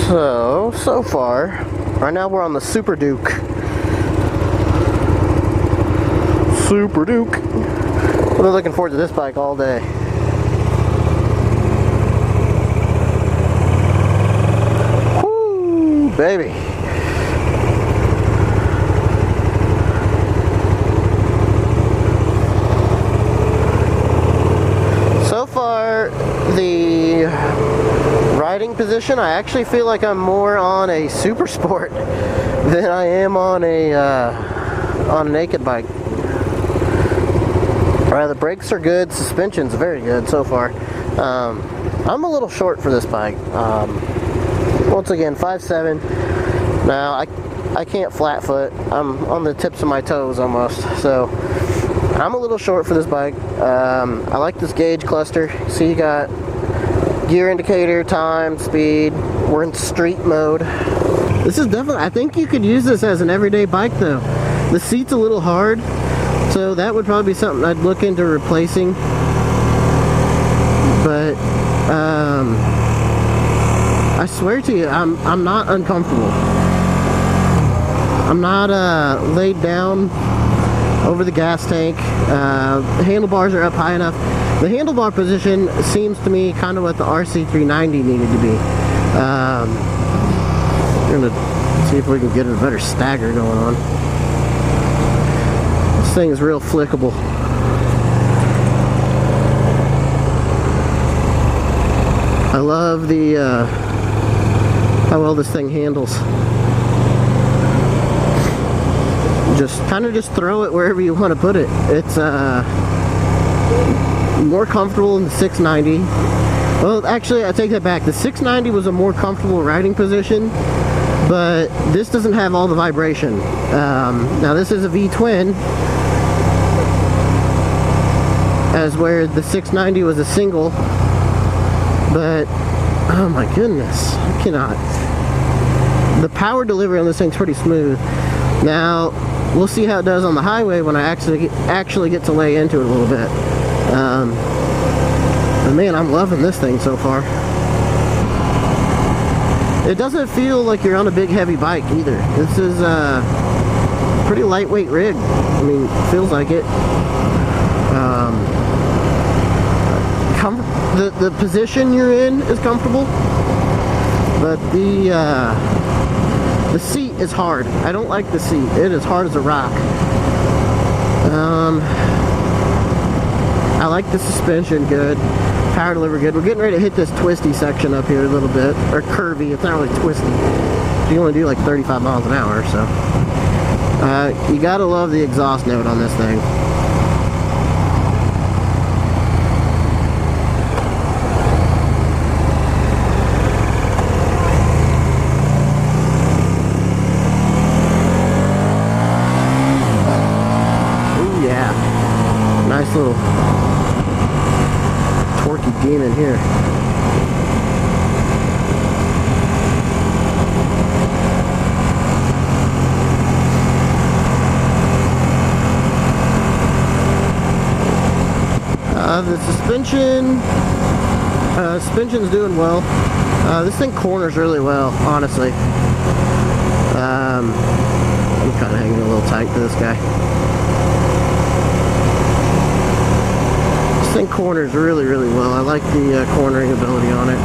So far, right now we're on the Superduke. Superduke. I've been looking forward to this bike all day. Woo, baby. So far, the riding position, I actually feel like I'm more on a Super Sport than I am on a naked bike. The brakes are good, suspension's very good so far. I'm a little short for this bike. Once again, 5'7". Now I can't flat foot. I'm on the tips of my toes almost, so I'm a little short for this bike. I like this gauge cluster. See, you got gear indicator, time, speed. We're in street mode. This is definitely, I think you could use this as an everyday bike though. The seat's a little hard, so that would probably be something I'd look into replacing. But I swear to you, I'm not uncomfortable. I'm not laid down over the gas tank. The handlebars are up high enough. The handlebar position seems to me kind of what the RC390 needed to be. We're gonna see if we can get a better stagger going on. This thing is real flickable. I love the how well this thing handles. Just kind of just throw it wherever you want to put it. It's more comfortable in the 690. Well, actually, I take that back. The 690 was a more comfortable riding position, but this doesn't have all the vibration. Now this is a V-twin, as where the 690 was a single, but oh my goodness, I cannot. The power delivery on this thing's pretty smooth. Now we'll see how it does on the highway when I actually get to lay into it a little bit. But man, I'm loving this thing so far. It doesn't feel like you're on a big heavy bike either. This is a pretty lightweight rig. I mean, it feels like it. The position you're in is comfortable, but the seat is hard. I don't like the seat. It is hard as a rock. I like the suspension good. Power delivery good. We're getting ready to hit this twisty section up here a little bit. Or curvy. It's not really twisty. You only do like 35 miles an hour, so. You gotta love the exhaust note on this thing. Nice little torquey demon here. The suspension's doing well. This thing corners really well, honestly. I'm kind of hanging a little tight to this guy. This thing corners really, really well. I like the cornering ability on it.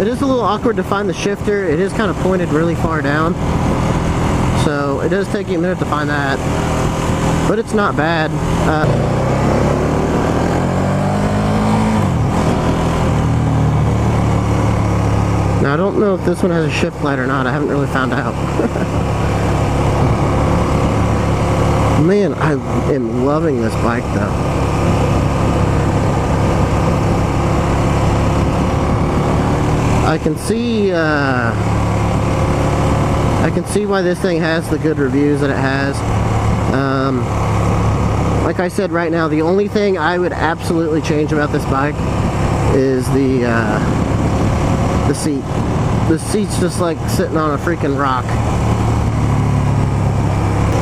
It is a little awkward to find the shifter. It is kind of pointed really far down, so it does take you a minute to find that, but it's not bad. Now I don't know if this one has a shift light or not. I haven't really found out. Man, I am loving this bike though. I can see why this thing has the good reviews that it has. Like I said, right now the only thing I would absolutely change about this bike is the seat. The seat's just like sitting on a freaking rock.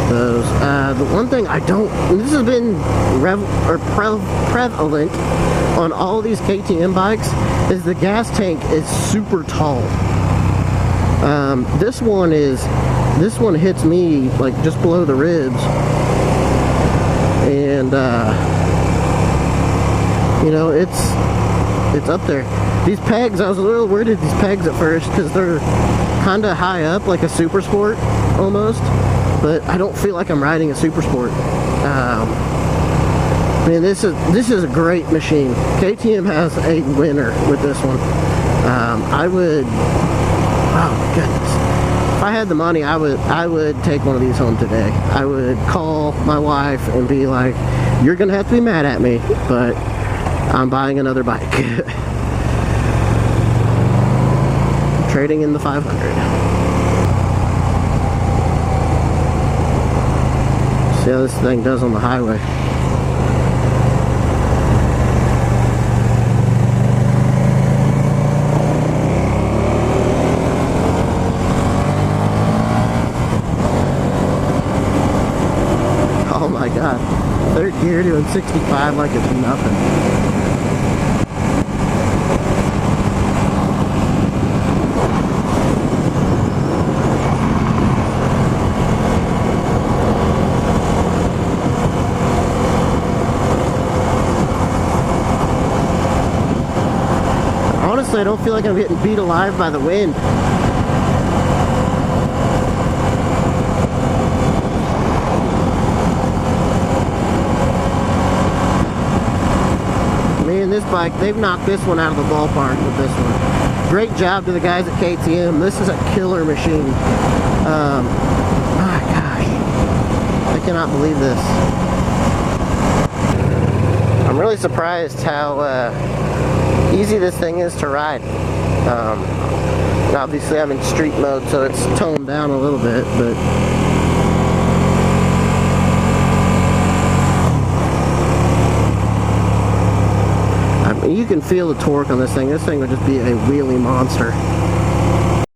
those. The one thing I don't, and this has been prevalent on all of these KTM bikes, is the gas tank is super tall. This one hits me like just below the ribs, and you know, it's up there. These pegs, I was a little worried at these pegs at first because they're kind of high up, like a Super Sport almost, but I don't feel like I'm riding a Super Sport. Man, this is a great machine. KTM has a winner with this one. I would, oh goodness, if I had the money, I would take one of these home today. I would call my wife and be like, you're gonna have to be mad at me, but I'm buying another bike. Trading in the 500. See how this thing does on the highway. Oh my god. Third gear doing 65 like it's nothing. Honestly, I don't feel like I'm getting beat alive by the wind. Man, this bike, they've knocked this one out of the ballpark with this one. Great job to the guys at KTM. This is a killer machine. My gosh. I cannot believe this. I'm really surprised how easy this thing is to ride. Obviously I'm in street mode, so it's toned down a little bit, but I mean, you can feel the torque on this thing. This thing would just be a wheelie monster.